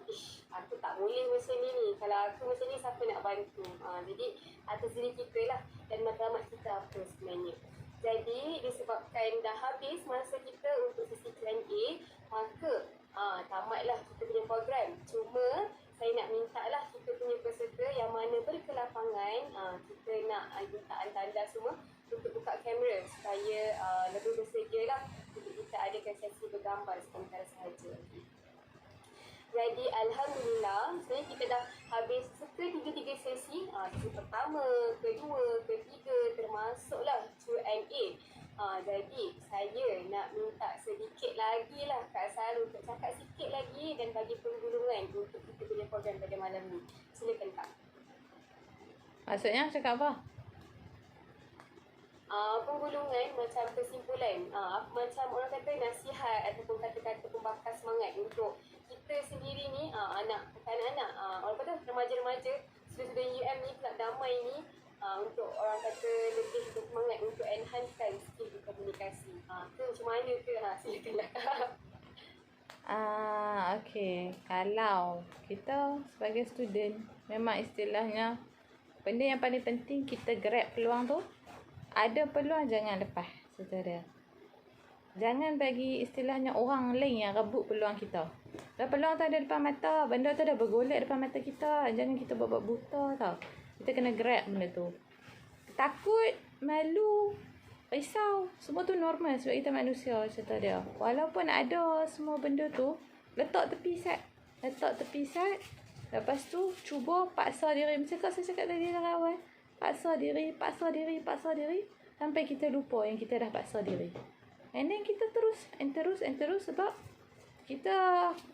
aku tak boleh macam ni. Kalau aku macam ni, siapa nak bantu? Jadi atas diri kita lah dan matlamat kita apa sebenarnya. Jadi disebabkan dah habis masa kita untuk sesi Q&A, maka tamatlah kita punya program. Cuma saya nak minta lah kita punya peserta yang mana berkelapangan, kita nak minta anda semua untuk buka kamera supaya lebih bersedia lah untuk kita adakan sesi bergambar sebentar sahaja. Jadi Alhamdulillah, sebenarnya kita dah habis ketiga sesi. Sesi pertama, kedua, ketiga, termasuklah Q&A. Jadi saya nak minta sedikit lagi lah Kak Sal untuk cakap sikit lagi dan bagi penggulungan untuk kita punya program pada malam ni. Silakan Kak. Maksudnya cakap apa? Penggulungan macam kesimpulan, macam orang kata nasihat ataupun kata-kata pembakar semangat untuk kita sendiri ni, anak-anak, orang kata remaja-remaja sudah UM ni, kelab damai ni, untuk orang kata lebih bersemangat untuk enhancekan skill komunikasi. Tu macam mana ke? Silakanlah. Okay. Kalau kita sebagai student, memang istilahnya benda yang paling penting kita grab peluang tu. Ada peluang jangan lepas. Saudara. Jangan bagi istilahnya orang lain yang rebut peluang kita. Dah peluang tu ada depan mata, benda tu dah bergolek depan mata kita. Jangan kita buat buta tau. Kita kena grab benda tu. Takut, malu, risau, semua tu normal sebab kita manusia, cerita dia. Walaupun ada semua benda tu, letak tepi sat. Lepas tu cuba paksa diri. Macam saya cakap tadi dalam awal. Paksa diri sampai kita lupa yang kita dah paksa diri. And then kita terus sebab kita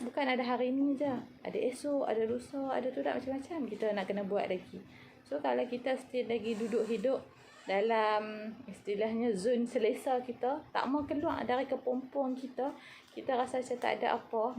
bukan ada hari ni je. Ada esok, ada lusa, ada tu dah macam-macam kita nak kena buat lagi. So kalau kita still lagi duduk hidup dalam istilahnya zon selesa kita, tak mau keluar dari kepompong kita, kita rasa macam tak ada apa.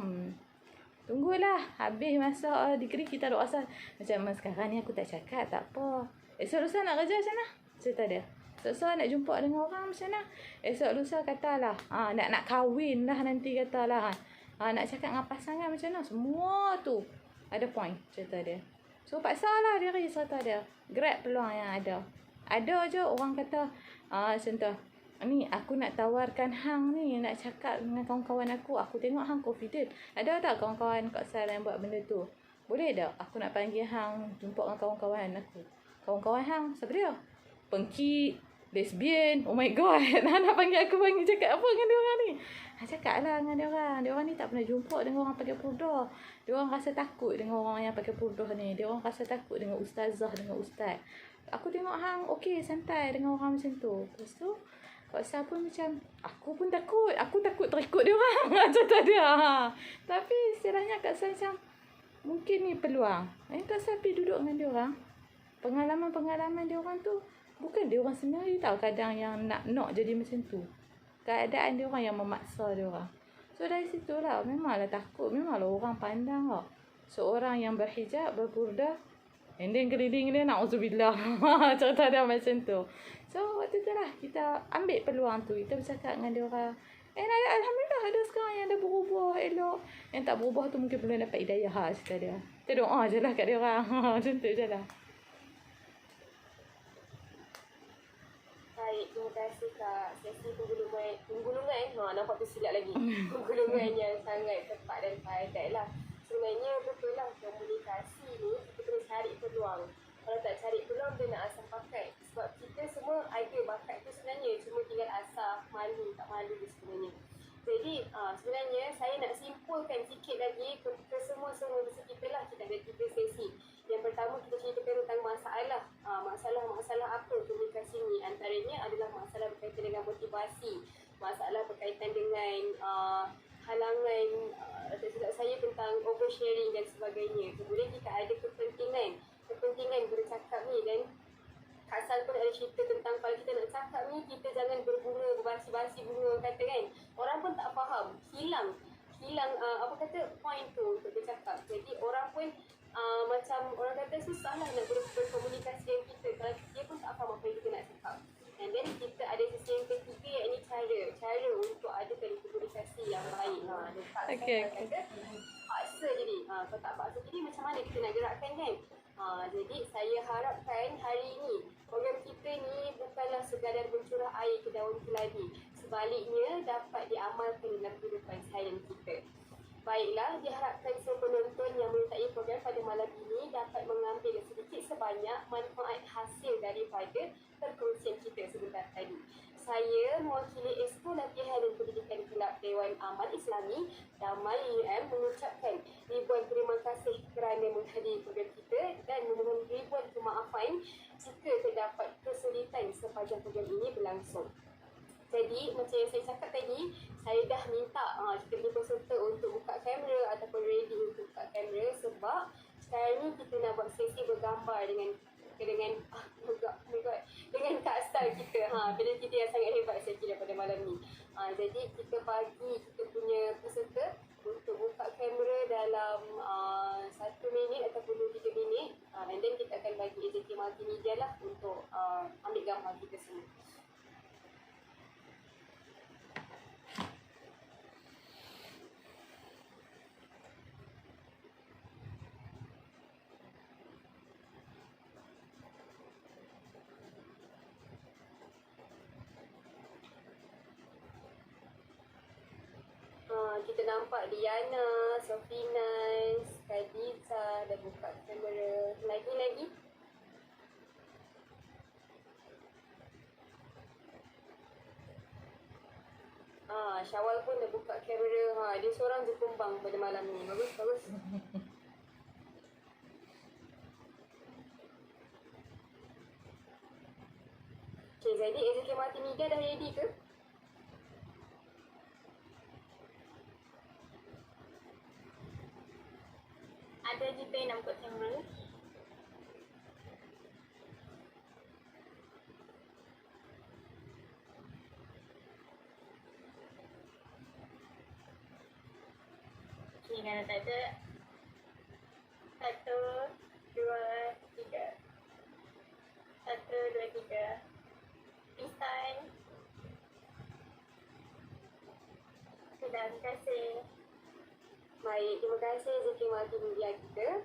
Tunggulah habis masa degree kita dah rasa macam sekarang ni aku tak cakap, tak apa. Esok lusa nak kerja macam mana? Cerita dia. Esok lusa nak jumpa dengan orang macam mana? Esok lusa katalah, nak kahwin lah nanti katalah. Nak cakap dengan pasangan macam mana? Semua tu ada point, cerita dia. So paksalah diri, cerita dia. Grab peluang yang ada. Ada je orang kata, contoh, ni aku nak tawarkan hang ni, nak cakap dengan kawan-kawan aku tengok hang confident. Ada tak kawan-kawan Kak Sal yang buat benda tu? Boleh tak aku nak panggil hang jumpa dengan kawan-kawan aku? Kawan-kawan hang, siapa dia? Pengki, lesbian. Oh my god. Nak panggil aku cakap apa dengan dia orang ni? Cakap lah dengan dia orang. Dia orang ni tak pernah jumpa dengan orang pakai purdah. Dia orang rasa takut dengan orang yang pakai purdah ni. Dia orang rasa takut dengan ustazah, dengan ustaz. Aku tengok hang okey santai dengan orang macam tu. Lepas tu Kak Sal pun macam, aku pun takut. Aku takut terikut dia orang. Macam tu dia. Tapi istilahnya Kak Sal macam, mungkin ni peluang. Kak Sal pergi duduk dengan dia orang. Pengalaman dia orang tu, bukan dia orang sendiri tahu kadang yang nak jadi macam tu. Keadaan dia orang yang memaksa dia orang. So dari situlah, memanglah takut. Memanglah orang pandang kok. Seorang yang berhijab, berpurdah, and then keliling dia, na'udzubillah. Cerita dia macam tu. So, waktu tu lah, kita ambil peluang tu. Kita bercakap dengan dia orang. Alhamdulillah, ada sekarang yang dah berubah elok. Yang tak berubah tu mungkin belum dapat hidayah, cerita dia. Kita doa je lah kat dia orang. Macam tu je lah. Baik, terima kasih Kak. Sesi penggulungan. Nampak tu silap lagi. Penggulungan yang sangat tepat dan padat lah. Sebenarnya betul lah, komunikasi ni kita kena cari peluang. Kalau tak cari peluang, dia nak asal pakai. Sebab kita semua ada bakat tu sebenarnya. Cuma tinggal asal malu, tak malu je sebenarnya. Jadi sebenarnya saya nak simpulkan sikit lagi ke semua masa kita lah. Kita ada 3 sesi. Yang pertama kita ceritakan tentang masalah. Masalah apa komunikasi ni. Antaranya adalah masalah berkaitan dengan motivasi. Masalah berkaitan dengan halangan tidak saya tentang oversharing dan sebagainya. Kemudian kita ada kepentingan bercakap ni, dan Kak Sal pun ada cerita tentang kalau kita nak cakap ni, kita jangan berbunga, berbasi-basi bunga kata kan. Orang pun tak faham, hilang apa kata point tu untuk bercakap. Jadi orang pun macam orang kata susah lah nak berkomunikasi dengan kita kalau dia pun tak faham apa yang kita nak cakap. And then kita ada sesi yang ketiga, iaitu cara untuk adakan komunikasi yang baik. Ada Kak Sal kata paksa jadi. Kalau tak paksa jadi macam mana kita nak gerakkan kan? Jadi saya harapkan hari ini program kita ni bukanlah sekadar mencurah air ke daun keladi. Sebaliknya dapat diamalkan dalam kehidupan saya dan kita. Baiklah, diharapkan semua penonton yang menyertai program pada malam ini dapat mengambil sedikit sebanyak manfaat hasil daripada perkongsian kita sebentar tadi. Saya mewakili Esko Latihan dan Pendidikan Kelab Dewan Amal Islami Damal UM mengucapkan ribuan terima kasih kerana menghadiri program kita dan memohon ribuan kemaafan jika terdapat kesulitan sepanjang program ini berlangsung. Jadi macam yang saya cakap tadi, saya dah minta kita punya peserta untuk buka kamera ataupun ready untuk buka kamera, sebab sekarang ni kita nak buat sesi bergambar dengan Kak Sal kita. Bila kita yang sangat hebat saya kira pada malam ni. Jadi kita bagi kita punya peserta untuk buka kamera dalam 1 minit ataupun 3 minit. And then kita akan bagi AJK Multimedia lah untuk ambil gambar kita semua. Kita nampak Diana, Sofinan, Khadijah dah buka kamera. Lagi. Syawal pun dah buka kamera. Dia seorang je kumbang pada malam ni. Bagus. Okay, jadi AJK Multimedia dah ready ke? Ada kita yang nampak kamera. Okay, kalau tak ada 1, 2, 3. 1, 2, 3. Peace time. Terima kasih. Baik, terima kasih AJK Multimedia kita.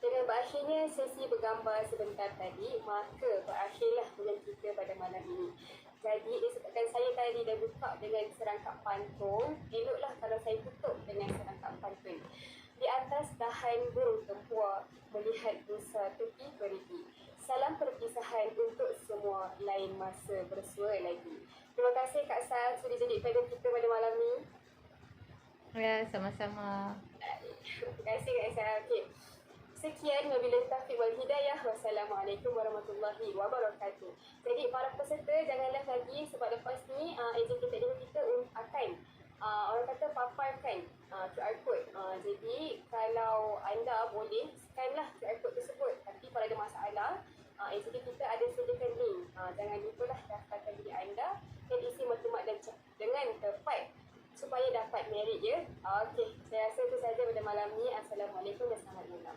Dengan berakhirnya sesi bergambar sebentar tadi, maka berakhirlah program kita pada malam ini. Jadi disebabkan saya tadi dah buka dengan serangkap pantun, eloklah kalau saya tutup dengan serangkap pantun. Di atas dahan burung tempua, melihat busa tepi beridi. Salam perpisahan untuk semua, lain masa bersua. sama-sama. Terima kasih Kak Aisyah. Okey. Sekian, wabillahi taufiq wal hidayah. Wassalamualaikum warahmatullahi wabarakatuh. Jadi para peserta janganlah lagi sebab lepas ni ejen kita akan orang kata paparkan QR code. Jadi kalau anda boleh scanlah QR code tersebut. Tapi kalau ada masalah, ejen kita ada sediakan link. Jangan lupalah daftarkan diri anda dan isi maklumat dan dengan tepat supaya dapat merit ya. Okey, saya rasa itu saja pada malam ni. Assalamualaikum dan selamat malam.